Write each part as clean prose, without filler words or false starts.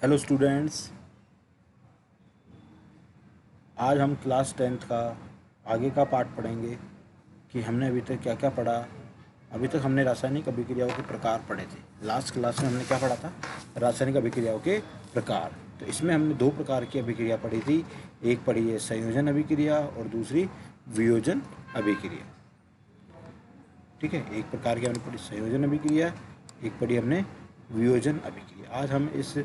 Hello students, आज हम class 10th का आगे का पार्ट पढ़ेंगे कि हमने अभी तक क्या क्या पढ़ा। अभी तक हमने रासायनिक अभिक्रियाओं के प्रकार पढ़े थे। लास्ट क्लास में हमने क्या पढ़ा था? रासायनिक अभिक्रियाओं के प्रकार। तो इसमें हमने दो प्रकार की अभिक्रिया पढ़ी थी। एक पढ़ी है संयोजन अभिक्रिया और दूसरी वियोजन अभिक्रिया। ठीक है, एक प्रकार की हमने पढ़ी संयोजन अभिक्रिया, एक पढ़ी हमने वियोजन अभिक्रिया। आज हम इस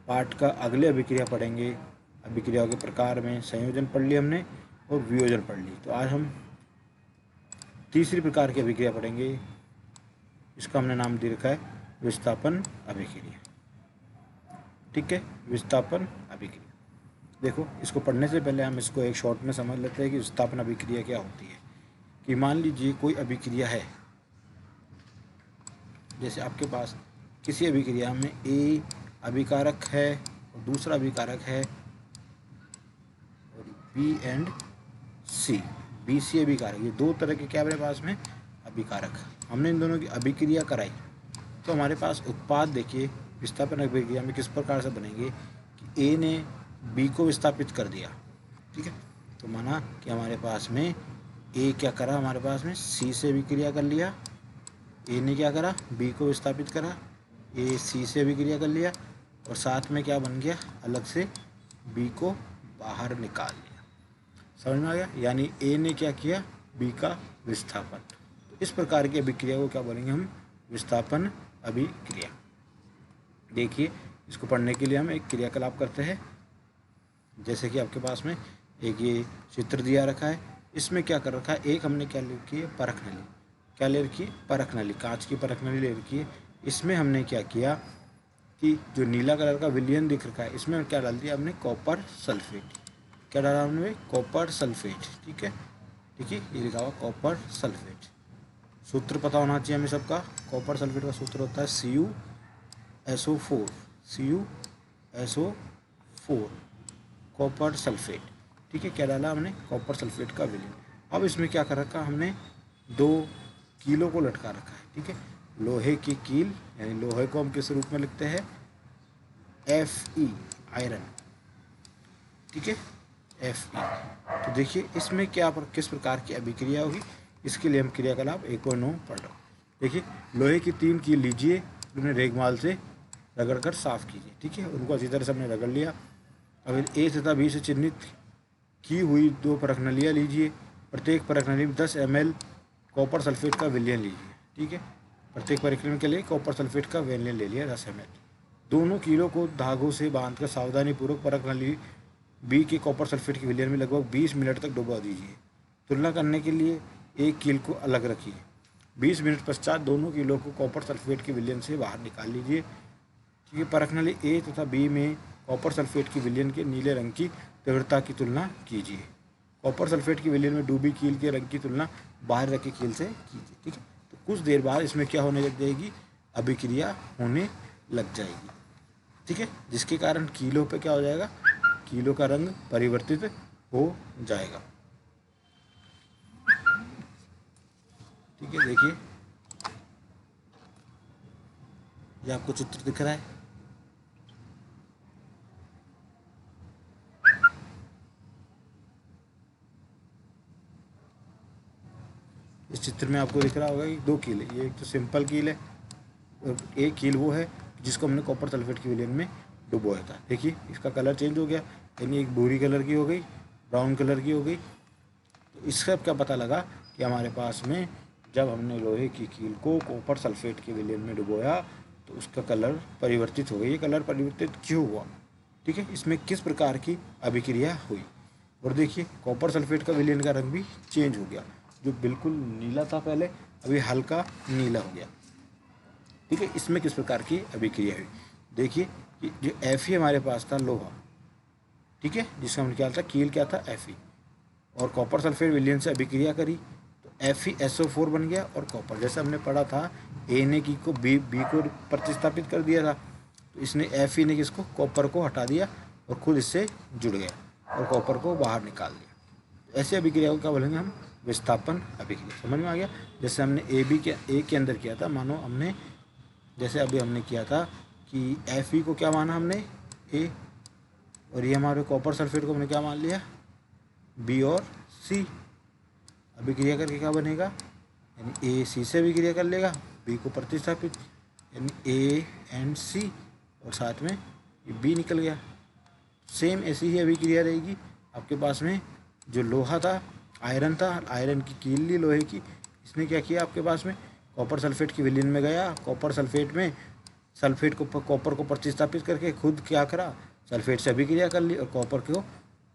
पार्ट का अगले अभिक्रिया पढ़ेंगे। अभिक्रियाओं के प्रकार में संयोजन पढ़ ली हमने और वियोजन पढ़ ली। तो आज हम तीसरी प्रकार की अभिक्रिया पढ़ेंगे। इसका हमने नाम दे रखा है विस्थापन अभिक्रिया। ठीक है, विस्थापन अभिक्रिया। देखो, इसको पढ़ने से पहले हम इसको एक शॉर्ट में समझ लेते हैं कि विस्थापन अभिक्रिया क्या होती है। कि मान लीजिए कोई अभिक्रिया है, जैसे आपके पास किसी अभिक्रिया में ए अभिकारक है और दूसरा अभिकारक है और B and C, B C अभिकारक। ये दो तरह के क्या मेरे पास में अभिकारक। हमने इन दोनों की अभिक्रिया कराई तो हमारे पास उत्पाद देखिए विस्थापन अभिक्रिया में किस प्रकार से बनेंगे कि ए ने बी को विस्थापित कर दिया। ठीक है, तो माना कि हमारे पास में ए क्या करा, हमारे पास में सी से अभिक्रिया कर लिया। ए ने क्या करा, बी को विस्थापित करा, ए सी से अभिक्रिया कर लिया और साथ में क्या बन गया, अलग से बी को बाहर निकाल लिया। समझ में आ गया? यानी ए ने क्या किया, बी का विस्थापन। तो इस प्रकार की अभिक्रिया को क्या बोलेंगे हम, विस्थापन अभिक्रिया। देखिए, इसको पढ़ने के लिए हम एक क्रियाकलाप करते हैं। जैसे कि आपके पास में एक ये चित्र दिया रखा है, इसमें क्या कर रखा है, एक हमने क्या ले रखी है, परख नली। क्या ले रखी है, परख नली, कांच की परख नली ले रखी है। इसमें हमने क्या किया कि जो नीला कलर का विलयन दिख रखा है, इसमें क्या डाल दिया हमने, कॉपर सल्फेट। क्या डाला हमने, कॉपर सल्फेट। ठीक है, ठीक है, ये लिखा हुआ कॉपर सल्फेट। सूत्र पता होना चाहिए हमें सबका। कॉपर सल्फेट का सूत्र होता है CuSO4, CuSO4, कॉपर सल्फेट। ठीक है, क्या डाला हमने, कॉपर सल्फेट का विलयन। अब इसमें क्या कर रखा हमने, 2 कीलों को लटका रखा है। ठीक है, लोहे की कील, यानी लोहे को हम किस रूप में लिखते हैं, Fe, आयरन। ठीक है, Fe। तो देखिए इसमें क्या किस प्रकार की अभिक्रिया होगी, इसके लिए हम क्रियाकलाप 1.9 पढ़ रहे हैं। देखिए, लोहे की 3 कील लीजिए, उन्हें रेगमाल से रगड़ कर साफ कीजिए। ठीक है, उनको अच्छी तरह से हमने रगड़ लिया। अब ए तथा बी से चिन्हित की हुई 2 परख नलियाँ लीजिए। प्रत्येक परख नली में 10 ml कॉपर सल्फेट का विलयन लीजिए। ठीक है, प्रत्येक परख नली के लिए कॉपर सल्फेट का विलयन ले लिया 10 ml। दोनों कीलों को धागों से बांधकर सावधानीपूर्वक परख नली बी के कॉपर सल्फेट के विलयन में लगभग 20 मिनट तक डुबा दीजिए। तुलना करने के लिए एक कील को अलग रखिए। 20 मिनट पश्चात दोनों कीलों को कॉपर सल्फेट के विलयन से बाहर निकाल लीजिए। ठीक है, परख नली ए तथा बी में कॉपर सल्फेट के विलयन के नीले रंग की तीव्रता की तुलना कीजिए। कॉपर सल्फेट के विलयन में डूबी कील के रंग की तुलना बाहर रखे कील से कीजिए। ठीक है, तो कुछ देर बाद इसमें क्या होने लग जाएगी, अभिक्रिया होने लग जाएगी। ठीक है, जिसके कारण कीलों पे क्या हो जाएगा, कीलों का रंग परिवर्तित हो जाएगा। ठीक है, देखिए ये आपको चित्र दिख रहा है। इस चित्र में आपको दिख रहा होगा कि 2 कील है। ये एक तो सिंपल कील है और एक कील वो है जिसको हमने कॉपर सल्फेट के विलयन में डुबोया था। देखिए इसका कलर चेंज हो गया, यानी एक भूरी कलर की हो गई, ब्राउन कलर की हो गई। तो इससे क्या पता लगा कि हमारे पास में जब हमने लोहे की कील को कॉपर सल्फेट के विलयन में डुबोया तो उसका कलर परिवर्तित हो गया। ये कलर परिवर्तित क्यों हुआ, ठीक है, इसमें किस प्रकार की अभिक्रिया हुई। और देखिए कॉपर सल्फेट का विलयन का रंग भी चेंज हो गया, जो बिल्कुल नीला था पहले अभी हल्का नीला हो गया। ठीक है, इसमें किस प्रकार की अभिक्रिया हुई। देखिए कि जो Fe हमारे पास था लोहा, ठीक है, जिसका हमने क्या था, कील क्या था, Fe, और कॉपर सल्फेट विलयन से अभिक्रिया करी तो FeSO4 बन गया। और कॉपर, जैसे हमने पढ़ा था, ए ने की को बी को प्रतिस्थापित कर दिया था, तो इसने Fe ने किसको, कॉपर को हटा दिया और खुद इससे जुड़ गया और कॉपर को बाहर निकाल दिया। तो ऐसे अभिक्रिया को क्या बोलेंगे हम, विस्थापन अभिक्रिया। समझ में आ गया। जैसे हमने ए के अंदर किया था, मानो हमने जैसे अभी हमने किया था कि Fe को क्या माना हमने, ए, और ये हमारे कॉपर सल्फेट को हमने क्या मान लिया, बी और सी। अभिक्रिया करके क्या बनेगा, यानी ए सी से अभिक्रिया कर लेगा, बी को प्रतिस्थापित, यानी ए एंड सी, और साथ में ये बी निकल गया। सेम ऐसी ही अभिक्रिया रहेगी आपके पास में। जो लोहा था, आयरन था, आयरन की कील ली लोहे की, इसने क्या किया आपके पास में, कॉपर सल्फेट की विलयन में गया, कॉपर सल्फेट में सल्फेट को कॉपर को प्रतिस्थापित करके खुद क्या करा, सल्फेट से अभिक्रिया कर ली और कॉपर को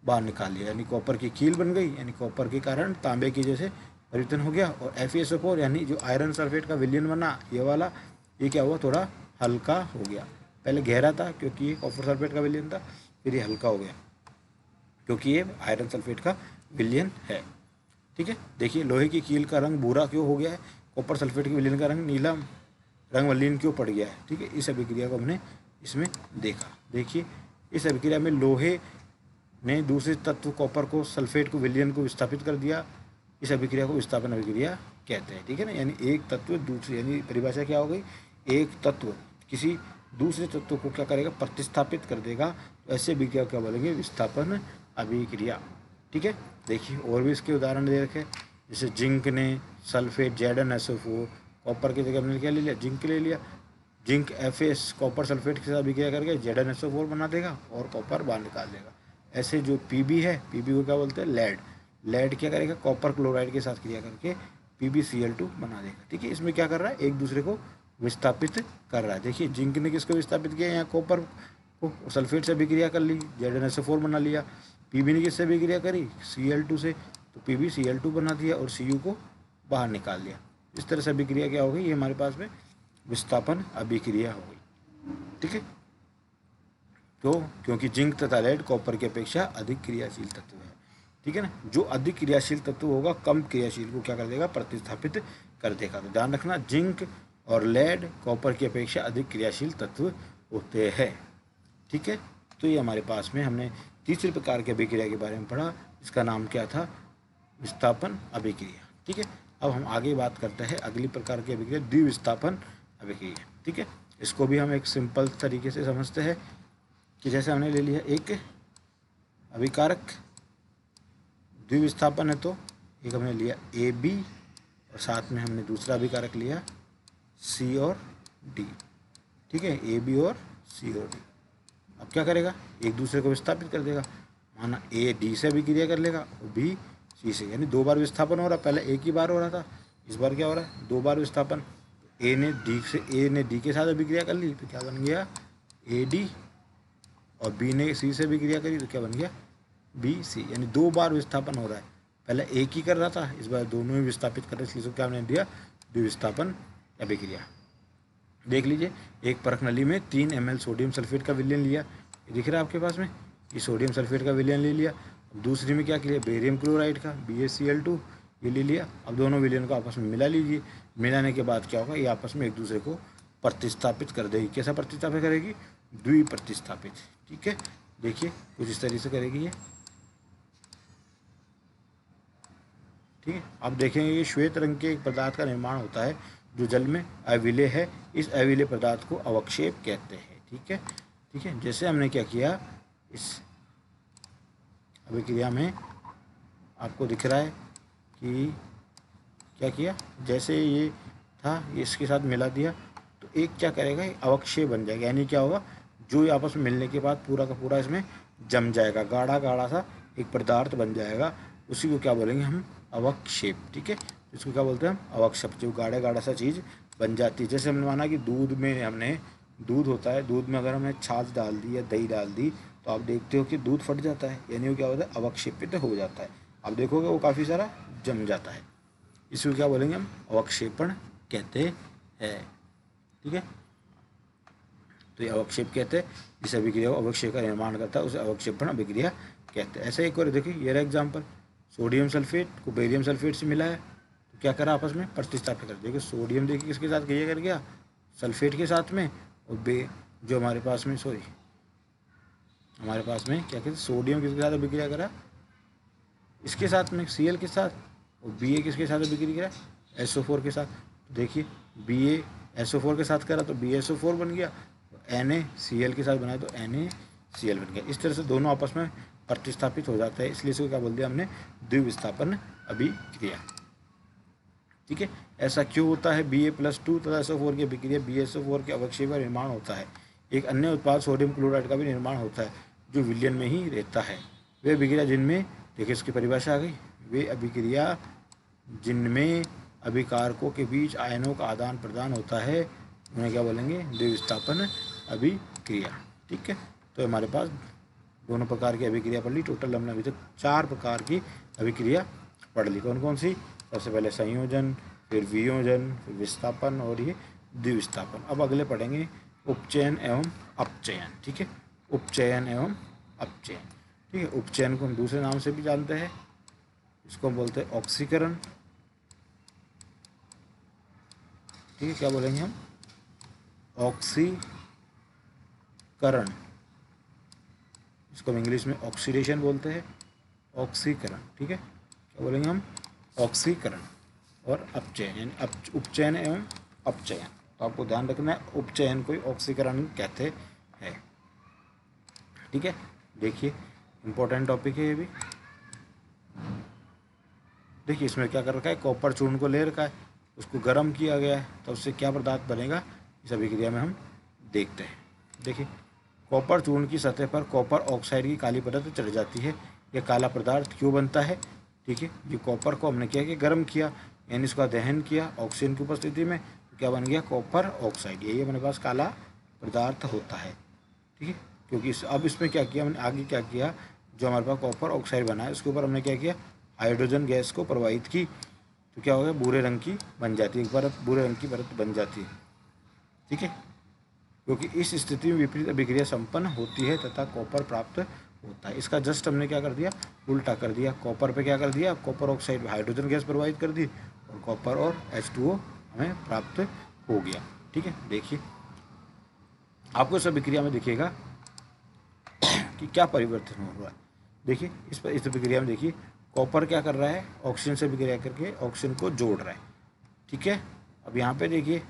बाहर निकाल लिया, यानी कॉपर की कील बन गई, यानी कॉपर के कारण तांबे की जैसे परिवर्तन हो गया। और FeSO4 यानी जो आयरन सल्फेट का विलयन बना ये वाला, ये क्या हुआ, थोड़ा हल्का हो गया। पहले गहरा था क्योंकि ये कॉपर सल्फेट का विलयन था, फिर ये हल्का हो गया क्योंकि ये आयरन सल्फेट का विलयन है। ठीक है, देखिए लोहे की कील का रंग भूरा क्यों हो गया है, कॉपर सल्फेट के विलयन का रंग नीला रंग मलिन क्यों पड़ गया है। ठीक है, इस अभिक्रिया को हमने इसमें देखा। देखिए इस अभिक्रिया में लोहे ने दूसरे तत्व कॉपर को सल्फेट को विलयन को विस्थापित कर दिया। इस अभिक्रिया को विस्थापन अभिक्रिया कहते हैं। ठीक है ना, यानी एक तत्व दूसरे, यानी परिभाषा क्या हो गई, एक तत्व किसी दूसरे तत्व को क्या करेगा, प्रतिस्थापित कर देगा, तो ऐसे अभिक्रिया क्या बोलेंगे, विस्थापन अभिक्रिया। ठीक है, देखिए और भी इसके उदाहरण दे रखे, जैसे जिंक ने सल्फेट ZnSO4 कॉपर की जगह हमने क्या ले लिया, जिंक ले लिया, जिंक FeS कॉपर सल्फेट के साथ अभिक्रिया करके ZnSO4 बना देगा और कॉपर बाहर निकाल देगा। ऐसे जो Pb है, Pb को क्या बोलते हैं, लेड, लेड क्या करेगा, कॉपर क्लोराइड के साथ क्रिया करके PbCl2 बना देगा। ठीक है, इसमें क्या कर रहा है, एक दूसरे को विस्थापित कर रहा है। देखिए जिंक ने किसको विस्थापित किया, यहाँ कॉपर को सल्फेट से अभिक्रिया कर ली, ZnSO4 बना लिया। Pb ने किससे अभिक्रिया करी, Cl2 से, तो PbCl2 बना दिया और Cu को बाहर निकाल दिया। इस तरह से अभिक्रिया क्या हो गई, ये हमारे पास में विस्थापन अभिक्रिया हो गई। ठीक है, तो क्योंकि जिंक तथा लेड कॉपर की अपेक्षा अधिक क्रियाशील तत्व है। ठीक है ना, जो अधिक क्रियाशील तत्व होगा कम क्रियाशील को क्या कर देगा, प्रतिस्थापित कर देगा। तो ध्यान रखना, जिंक और लेड कॉपर की अपेक्षा अधिक क्रियाशील तत्व होते हैं। ठीक है, तो ये हमारे पास में हमने तीसरे प्रकार की अभिक्रिया के बारे में पढ़ा, इसका नाम क्या था, विस्थापन अभिक्रिया। ठीक है, अब हम आगे बात करते हैं अगली प्रकार की अभिक्रिया, द्विविस्थापन अभिक्रिया। ठीक है, इसको भी हम एक सिंपल तरीके से समझते हैं कि जैसे हमने ले लिया एक अभिकारक, द्विविस्थापन है तो एक हमने लिया AB और साथ में हमने दूसरा अभिकारक लिया C और D। ठीक है, AB और C और D। अब क्या करेगा, एक दूसरे को विस्थापित कर देगा, माना A D से अभिक्रिया कर लेगा और B C से, यानी दो बार विस्थापन हो रहा, पहले एक ही बार हो रहा था, इस बार क्या हो रहा है, दो बार विस्थापन। A ने D के साथ अभिक्रिया कर ली तो क्या बन गया, AD, और B ने C से अभिक्रिया करी तो क्या बन गया, BC, यानी दो बार विस्थापन हो रहा है, पहले एक ही कर रहा था, इस बार दोनों ही विस्थापित कर रहे, इसलिए क्या हमने दिया, द्विविस्थापन अभिक्रिया। देख लीजिए, एक परख नली में 3 ml सोडियम सल्फेट का विलयन लिया, ये दिख रहा है आपके पास में, ये सोडियम सल्फेट का विलयन ले लिया। दूसरी में क्या किया, बेरियम क्लोराइड का BaCl2 ये ले लिया। अब दोनों विलयन को आपस में मिला लीजिए, मिलाने के बाद क्या होगा, ये आपस में एक दूसरे को प्रतिस्थापित कर देगी। कैसा प्रतिस्थापित करेगी, द्विप्रतिस्थापित। ठीक है, देखिए कुछ इस तरीके से करेगी ये। ठीक है, अब देखेंगे ये श्वेत रंग के एक पदार्थ का निर्माण होता है जो जल में अविलेय है, इस अविलेय पदार्थ को अवक्षेप कहते हैं। ठीक है, ठीक है, जैसे हमने क्या किया, इस अभिक्रिया में आपको दिख रहा है कि क्या किया, जैसे ये था ये इसके साथ मिला दिया तो एक क्या करेगा, अवक्षेप बन जाएगा, यानी क्या होगा, जो ये आपस में मिलने के बाद पूरा का पूरा इसमें जम जाएगा, गाढ़ा गाढ़ा सा एक पदार्थ बन जाएगा, उसी को क्या बोलेंगे हम, अवक्षेप। ठीक है, इसको क्या बोलते हैं हम, अवक्षेप, जो गाढ़ा गाढ़ा सा चीज़ बन जाती है। जैसे हमने माना कि दूध में हमने, दूध होता है, दूध में अगर हमने छाछ डाल दी या दही डाल दी तो आप देखते हो कि दूध फट जाता है, यानी वो क्या होता है, अवक्षेपित हो जाता है। आप देखोगे वो काफ़ी सारा जम जाता है, इसको क्या बोलेंगे हम, अवक्षेपण कहते हैं। ठीक है, तो ये अवक्षेप कहते हैं, इस अभिक्रिया को अवक्षेप का निर्माण करता है, उसे अवक्षेपण अभिक्रिया कहते हैं। ऐसे एक और देखिए, ये रहा एग्जाम्पल, सोडियम सल्फेट को बेरियम सल्फेट से मिला है तो क्या करा, आपस में प्रतिस्थापित कर दिया। सोडियम देखिए किसके साथ क्रिया कर गया, सल्फेट के साथ में, और जो हमारे पास में हमारे पास में क्या कहते हैं, सोडियम किसके साथ अभिक्रिया करा, इसके साथ में Cl के साथ, और Ba किसके साथ अभिक्रिया करा, SO4 के साथ। तो देखिए BaSO4 के साथ करा तो BaSO4 बन गया, NaCl के साथ बनाया तो NaCl Cl बन गया। इस तरह से दोनों आपस में प्रतिस्थापित हो जाते हैं, इसलिए इसको क्या बोल दिया हमने, द्विविस्थापन अभिक्रिया। ठीक है, ऐसा क्यों होता है? Ba+2 तथा SO4 की अभिक्रिया BaSO4 के अवक्षय का निर्माण होता है। एक अन्य उत्पाद सोडियम क्लोराइड का भी निर्माण होता है जो विलयन में ही रहता है। वे अभिक्रिया जिनमें, देखिए इसकी परिभाषा आ गई, वे अभिक्रिया जिनमें अभिकारकों के बीच आयनों का आदान प्रदान होता है उन्हें क्या बोलेंगे, द्विविस्थापन अभिक्रिया। ठीक है, तो हमारे पास दोनों प्रकार की अभिक्रिया पढ़ ली। टोटल हमने अभी तक 4 प्रकार की अभिक्रिया पढ़ ली। कौन कौन सी? सबसे पहले संयोजन, फिर वियोजन, फिर विस्थापन और ये द्विविस्थापन। अब अगले पढ़ेंगे उपचयन एवं अपचयन। ठीक है, उपचयन एवं अपचयन। ठीक है, उपचयन को हम दूसरे नाम से भी जानते हैं, इसको हम बोलते हैं ऑक्सीकरण। ठीक है, क्या बोलेंगे हम? ऑक्सीकरण। इसको हम इंग्लिश में ऑक्सीडेशन बोलते हैं, ऑक्सीकरण। ठीक है, क्या बोलेंगे हम? ऑक्सीकरण। और अपचयन यानी उपचयन एवं अपचयन। तो आपको ध्यान रखना है, उपचयन को ऑक्सीकरण कहते हैं। ठीक है, देखिए इंपॉर्टेंट टॉपिक है ये भी। देखिए इसमें क्या कर रखा है, कॉपर चूर्ण को ले रखा है, उसको गर्म किया गया है, तो उससे क्या पदार्थ बनेगा इस अभिक्रिया में हम देखते हैं। देखिए कॉपर चूर्ण की सतह पर कॉपर ऑक्साइड की काली परत चढ़ जाती है। यह काला पदार्थ क्यों बनता है? ठीक है, ये कॉपर को हमने क्या किया, गर्म किया, यानी इसका दहन किया ऑक्सीजन की उपस्थिति में, तो क्या बन गया, कॉपर ऑक्साइड। यही हमारे पास काला पदार्थ होता है। ठीक है, क्योंकि अब इसमें क्या किया हमने, आगे क्या किया, जो हमारे पास कॉपर ऑक्साइड बना है उसके ऊपर हमने क्या किया, हाइड्रोजन गैस को प्रवाहित की, तो क्या हो गया, भूरे रंग की बन जाती है, एक परत भूरे रंग की परत बन जाती है। ठीक है, क्योंकि इस स्थिति में विपरीत अभिक्रिया संपन्न होती है तथा कॉपर प्राप्त होता है। इसका जस्ट हमने क्या कर दिया, उल्टा कर दिया। कॉपर पे क्या कर दिया, कॉपर ऑक्साइड में हाइड्रोजन गैस प्रवाहित कर दी और कॉपर और H2O हमें प्राप्त हो गया। ठीक है, देखिए आपको इस अभिक्रिया में देखिएगा कि क्या परिवर्तन हो रहा है। देखिए इस अभिक्रिया में देखिए कॉपर क्या कर रहा है, ऑक्सीजन से अभिक्रिया करके ऑक्सीजन को जोड़ रहा है। ठीक है, अब यहाँ पे देखिए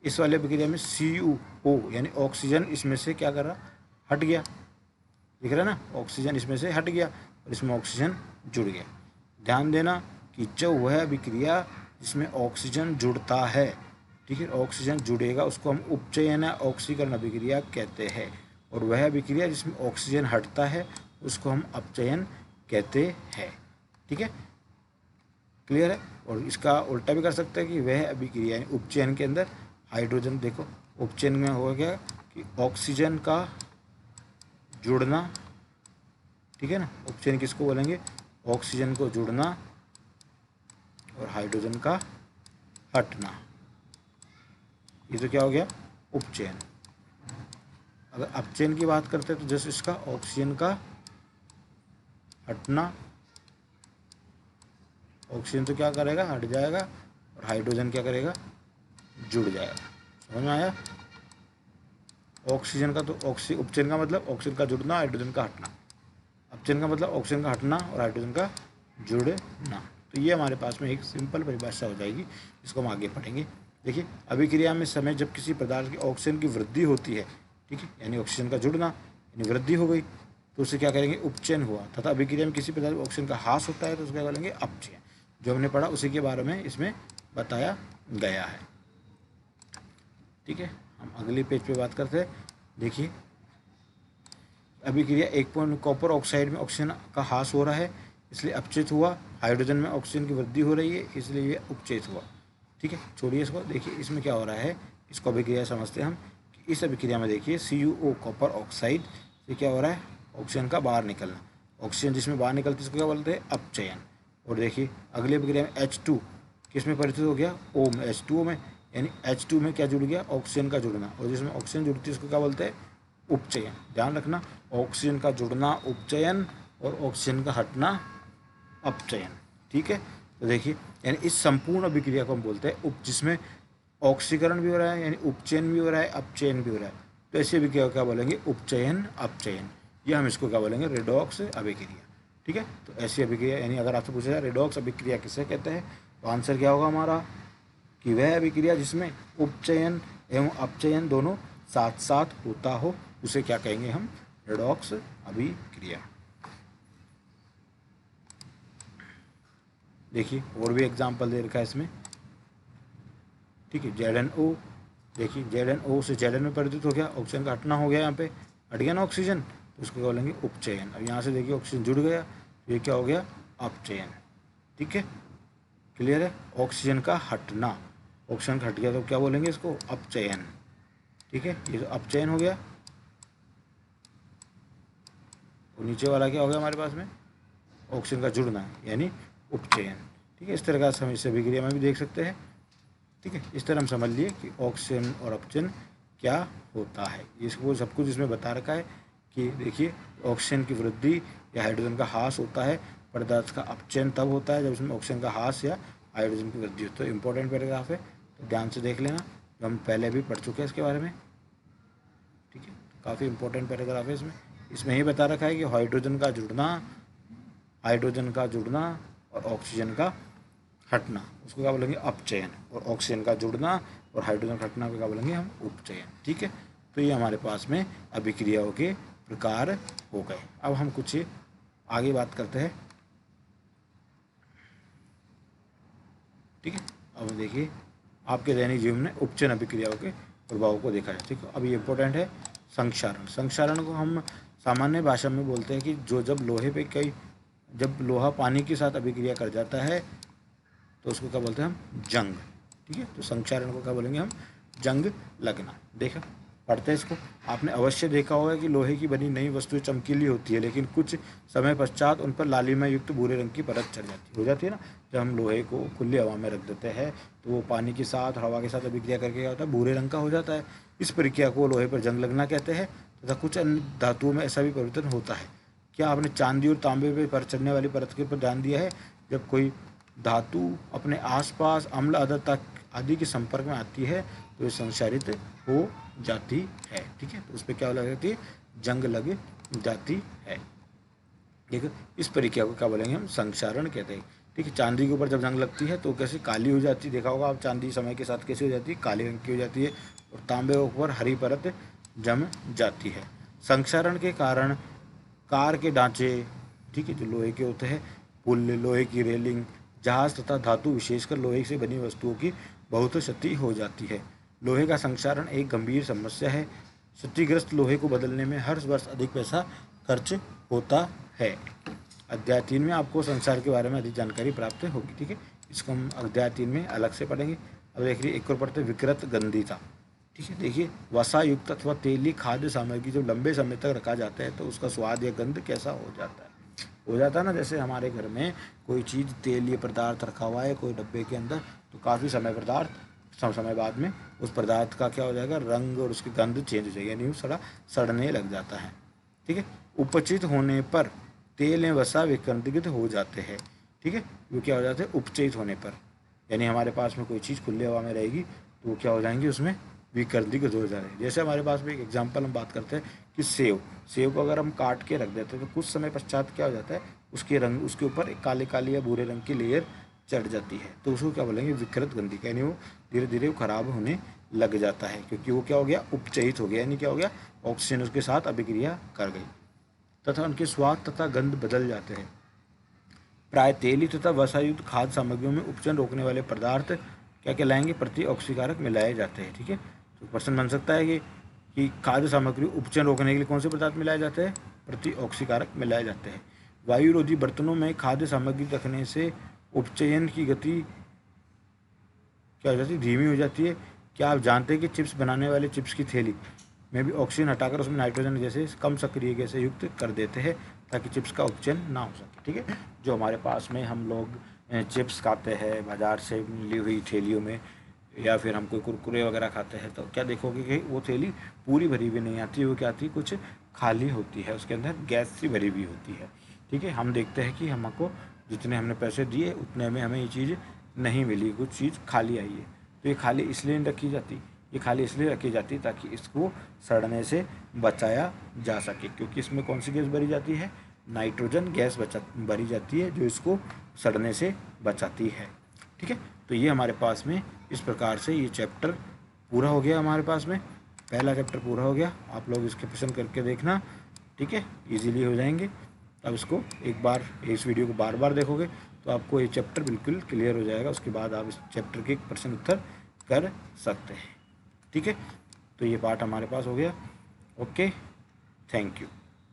इस वाले अभिक्रिया में CO यानी ऑक्सीजन इसमें से क्या कर रहा, हट गया, दिख रहा है ना, ऑक्सीजन इसमें से हट गया और इसमें ऑक्सीजन जुड़ गया। ध्यान देना कि जो वह अभिक्रिया जिसमें ऑक्सीजन जुड़ता है, ठीक है, ऑक्सीजन जुड़ेगा उसको हम उपचयन या ऑक्सीकरण अभिक्रिया कहते हैं, और वह अभिक्रिया जिसमें ऑक्सीजन हटता है उसको हम अपचयन कहते हैं। ठीक है, क्लियर है। और इसका उल्टा भी कर सकते हैं कि वह अभिक्रिया यानी उपचयन के अंदर हाइड्रोजन, देखो उपचयन में हो गया कि ऑक्सीजन का जुड़ना, ठीक है ना, उपचयन किसको बोलेंगे, ऑक्सीजन को जुड़ना और हाइड्रोजन का हटना, ये तो क्या हो गया, उपचयन। अगर अपचयन की बात करते हैं तो जैसे इसका ऑक्सीजन का हटना, ऑक्सीजन तो क्या करेगा, हट जाएगा और हाइड्रोजन क्या करेगा, जुड़ जाएगा। समझ में आया? ऑक्सीजन का तो उपचयन का मतलब ऑक्सीजन का जुड़ना, हाइड्रोजन का हटना। अपचयन का मतलब ऑक्सीजन का हटना और हाइड्रोजन का जुड़ना। तो ये हमारे पास में एक सिंपल परिभाषा हो जाएगी, इसको हम आगे पढ़ेंगे। देखिए अभिक्रिया में समय जब किसी पदार्थ की ऑक्सीजन की वृद्धि होती है, ठीक है, यानी ऑक्सीजन का जुड़ना यानी वृद्धि हो गई, तो उसे क्या करेंगे, उपचयन हुआ। तथा अभिक्रिया में किसी पदार्थ में ऑक्सीजन का ह्रास होता है तो उसको क्या बोलेंगे, अपचयन। जो हमने पढ़ा उसी के बारे में इसमें बताया गया है। ठीक है, हम अगले पेज पे बात करते हैं। देखिए अभिक्रिया 1 कॉपर ऑक्साइड में ऑक्सीजन का ह्रास हो रहा है इसलिए अपचयित हुआ, हाइड्रोजन में ऑक्सीजन की वृद्धि हो रही है इसलिए ये उपचयित हुआ। ठीक है, छोड़िए इसको। देखिए इसमें क्या हो रहा है, इसको अभिक्रिया समझते हैं हम कि इस अभिक्रिया में देखिए CuO कॉपर ऑक्साइड से क्या हो रहा है, ऑक्सीजन का बाहर निकलना, ऑक्सीजन जिसमें बाहर निकलती है इसको क्या बोलते हैं, अपचयन। और देखिए अगली अभिक्रिया में H2 किस में परिवर्तित हो गया, O में, H2O में, यानी H2 में क्या जुड़ गया, ऑक्सीजन का जुड़ना, और जिसमें ऑक्सीजन जुड़ती है उसको क्या बोलते हैं, उपचयन। ध्यान रखना, ऑक्सीजन का जुड़ना उपचयन और ऑक्सीजन का हटना अपचयन। ठीक है, तो देखिए यानी इस संपूर्ण अभिक्रिया को हम बोलते हैं जिसमें ऑक्सीकरण भी हो रहा है यानी उपचयन भी हो रहा है, अपचयन भी हो रहा है, तो ऐसी अभिक्रिया क्या बोलेंगे, उपचयन अपचयन। ये हम इसको क्या बोलेंगे, रेडॉक्स अभिक्रिया। ठीक है, तो ऐसी अभिक्रिया यानी अगर आपसे पूछा जाए रेडॉक्स अभिक्रिया किसे कहते हैं, तो आंसर क्या होगा हमारा कि वह अभिक्रिया जिसमें उपचयन एवं अपचयन दोनों साथ साथ होता हो, उसे क्या कहेंगे हम, रेडॉक्स अभिक्रिया। देखिए और भी एग्जाम्पल दे रखा है इसमें, ठीक है। ZnO, देखिए ZnO से Zn में परिवर्तित हो गया, ऑक्सीजन का हटना हो गया, यहाँ पे हट गया ना ऑक्सीजन, तो उसको क्या बोलेंगे, उपचयन। अब यहाँ से देखिए ऑक्सीजन जुड़ गया, तो ये क्या हो गया, अपचयन। ठीक है, क्लियर है। ऑक्सीजन का हटना, ऑक्सीजन हट गया तो क्या बोलेंगे इसको, अपचयन। ठीक है, ये तो अपचयन हो गया। और नीचे वाला क्या हो गया हमारे पास में, ऑक्सीजन का जुड़ना यानी उपचयन। ठीक है, इस तरह का हम इसे अभिक्रिया में भी देख सकते हैं। ठीक है, इस तरह हम समझ लिए कि ऑक्सीजन और अपचयन क्या होता है। इसको सब कुछ इसमें बता रखा है कि देखिए ऑक्सीजन की वृद्धि या हाइड्रोजन का ह्रास होता है, पदार्थ का अपचयन तब होता है जब इसमें ऑक्सीजन का ह्रास या हाइड्रोजन की वृद्धि होती है। तो इंपॉर्टेंट पैराग्राफ है, तो ध्यान से देख लेना, जो हम पहले भी पढ़ चुके हैं इसके बारे में। ठीक है, काफ़ी इंपॉर्टेंट पैराग्राफ है इसमें। इसमें ही बता रखा है कि हाइड्रोजन का जुड़ना और ऑक्सीजन का हटना, उसको क्या बोलेंगे, अपचयन। और ऑक्सीजन का जुड़ना और हाइड्रोजन का हटना को क्या बोलेंगे हम, उपचयन। ठीक है, तो ये हमारे पास में अभिक्रियाओं के प्रकार हो गए। अब हम कुछ आगे बात करते हैं। ठीक है, अब देखिए आपके दैनिक जीवन में उपचयन अभिक्रियाओं के प्रभाव को देखा जाए। ठीक है, अब ये इंपॉर्टेंट है, संक्षारण। संक्षारण को हम सामान्य भाषा में बोलते हैं कि जब लोहा पानी के साथ अभिक्रिया कर जाता है तो उसको क्या बोलते हैं हम, जंग। ठीक है, तो संक्षारण को क्या बोलेंगे हम, जंग लगना। देखा, पढ़ते हैं इसको। आपने अवश्य देखा होगा कि लोहे की बनी नई वस्तुएं चमकीली होती है, लेकिन कुछ समय पश्चात उन पर लालिमा युक्त भूरे रंग की परत चढ़ जाती है ना। जब हम लोहे को खुली हवा में रख देते हैं तो वो पानी के साथ, हवा के साथ अभिक्रिया करके क्या होता है, भूरे रंग का हो जाता है। इस प्रक्रिया को लोहे पर जंग लगना कहते हैं। तथा कुछ अन्य धातुओं में ऐसा भी परिवर्तन होता है। क्या आपने चांदी और तांबे पर चढ़ने वाली परत के ऊपर ध्यान दिया है? जब कोई धातु अपने आसपास अम्ल आर्द्रता आदि के संपर्क में आती है तो ये संक्षारित हो जाती है। ठीक है, तो उस पर क्या लग जाती है, जंग लग जाती है। ठीक है, इस प्रक्रिया को क्या बोलेंगे हम, संक्षारण कहते हैं। ठीक है, चांदी के ऊपर जब जंग लगती है तो कैसे काली हो जाती है, देखा होगा आप, चांदी समय के साथ कैसे हो जाती है, काले रंग की हो जाती है। और तांबे के ऊपर हरी परत जम जाती है। संक्षारण के कारण कार के ढांचे, ठीक है, जो लोहे के होते हैं, पुल, लोहे की रेलिंग, जहाज तथा धातु विशेषकर लोहे से बनी वस्तुओं की बहुत क्षति हो जाती है। लोहे का संक्षारण एक गंभीर समस्या है। क्षतिग्रस्त लोहे को बदलने में हर वर्ष अधिक पैसा खर्च होता है। अध्याय 3 में आपको संसार के बारे में अधिक जानकारी प्राप्त होगी। ठीक है, इसको हम अध्याय 3 में अलग से पढ़ेंगे। अब देखिए एक और पढ़ते, विकृत गंधिता। ठीक है, देखिए वसा युक्त अथवा तेली खाद्य सामग्री जब लंबे समय तक रखा जाता है तो उसका स्वाद या गंध कैसा हो जाता है ना। जैसे हमारे घर में कोई चीज़ तेलीय पदार्थ रखा हुआ है कोई डब्बे के अंदर, तो काफ़ी समय बाद में उस पदार्थ का क्या हो जाएगा, रंग और उसकी गंध चेंज हो जाएगी, यानी वो सड़ने लग जाता है। ठीक है, उपचित होने पर तेल एवं वसा विकर्दित हो जाते हैं। ठीक है, वो क्या हो जाते हैं, उपचयित होने पर, यानी हमारे पास में कोई चीज़ खुली हवा में रहेगी तो वो क्या हो जाएंगी, उसमें विकर्दित हो जा रहे हैं। जैसे हमारे पास में एक एग्जांपल हम बात करते हैं कि सेव को अगर हम काट के रख देते हैं तो कुछ समय पश्चात क्या हो जाता है, उसके ऊपर एक काले काली या भूरे रंग की लेयर चढ़ जाती है, तो उसको क्या बोलेंगे, विकृत गंधी। यानी वो धीरे धीरे वो खराब होने लग जाता है, क्योंकि वो क्या हो गया, उपचयित हो गया, यानी क्या हो गया, ऑक्सीजन उसके साथ अभिक्रिया कर गई तथा उनके स्वाद तथा गंध बदल जाते हैं। प्राय तेली तथा वसायुक्त खाद्य सामग्रियों में उपचयन रोकने वाले पदार्थ क्या कहलाएंगे, प्रति ऑक्सीकारक मिलाए जाते हैं। ठीक है, तो प्रश्न बन सकता है कि खाद्य सामग्री उपचयन रोकने के लिए कौन से पदार्थ मिलाए जाते हैं, प्रति ऑक्सीकारक मिलाए जाते हैं। वायुरोधी बर्तनों में खाद्य सामग्री रखने से उपचयन की गति क्या हो जाती है, धीमी हो जाती है। क्या आप जानते हैं कि चिप्स बनाने वाले चिप्स की थैली में भी ऑक्सीजन हटाकर उसमें नाइट्रोजन जैसे कम सक्रिय गैसें युक्त कर देते हैं ताकि चिप्स का उपचयन ना हो सके। ठीक है, जो हमारे पास में हम लोग चिप्स खाते हैं बाज़ार से ली हुई थैलियों में, या फिर हम कोई कुरकुरे वगैरह खाते हैं, तो क्या देखोगे कि वो थैली पूरी भरी हुई नहीं आती, वो क्या आती है, कुछ खाली होती है, उसके अंदर गैस सी भरी हुई होती है। ठीक है, हम देखते हैं कि हमको जितने हमने पैसे दिए उतने में हमें ये चीज़ नहीं मिली, कुछ चीज़ खाली आई है। तो ये खाली इसलिए नहीं रखी जाती, ये खाली इसलिए रखी जाती ताकि इसको सड़ने से बचाया जा सके, क्योंकि इसमें कौन सी गैस भरी जाती है, नाइट्रोजन गैस भरी जाती है, जो इसको सड़ने से बचाती है। ठीक है, तो ये हमारे पास में इस प्रकार से ये चैप्टर पूरा हो गया हमारे पास में। पहला चैप्टर पूरा हो गया। आप लोग इसके क्वेश्चन करके देखना, ठीक है, इजीली हो जाएंगे। अब इसको एक बार, इस वीडियो को बार बार देखोगे तो आपको ये चैप्टर बिल्कुल क्लियर हो जाएगा। उसके बाद आप इस चैप्टर के प्रश्न उत्तर कर सकते हैं, ठीक है। तो ये पार्ट हमारे पास हो गया। Okay, thank you.